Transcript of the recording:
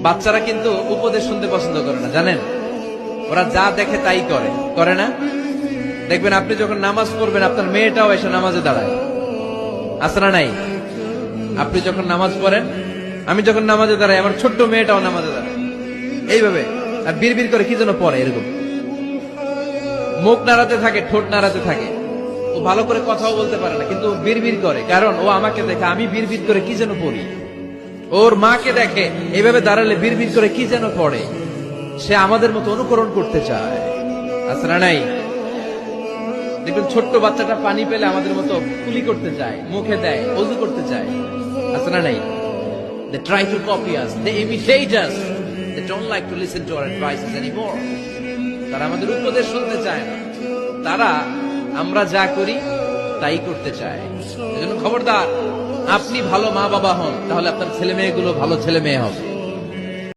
বাচ্চারা কিন্তু উপদেশ শুনতে পছন্দ করে না, জানেন? ওরা যা দেখে তাই করে, করে না? দেখবেন আপনি যখন নামাজ পড়বেন আপনার মেয়েটাও এসে নামাজে দাঁড়ায়, আছে না নাই? আপনি যখন নামাজ পড়েন, আমি যখন নামাজে দাঁড়াই, আমার ছোট্ট মেয়েটাও নামাজে দাঁড়ায় এইভাবে, আর বিড়বিড় করে কি যেন পড়ে এরকম, মুখ নাড়াতে থাকে, ঠোঁট নাড়াতে থাকে। ও ভালো করে কথাও বলতে পারে না, কিন্তু বিড়বিড় করে, কারণ ও আমাকে দেখে আমি বিড়বিড় করে কি যেন পড়ি। ওর মাকে দেখে এইভাবে দাঁড়ালে বিড়বিড় করে কি যেন পড়ে। সে আমাদের মতো অনুকরণ করতে চায়, আছে না নাই? দেখবেন ছোট্ট বাচ্চাটা পানি পেলে আমাদের মতো কুলি করতে চায়, মুখে দেয়, ওযু করতে চায়, আছে না নাই? They try to copy us, they imitate us, they don't like to listen to our advices anymore. তারা আমাদের উপদেশ শুনতে চায় না, তারা আমরা যা করি তাই করতে চায়। এজন্য খবরদার, আপনি ভালো মা বাবা হন, তাহলে আপনার ছেলে মেয়েগুলো ভালো ছেলে মেয়ে হবে।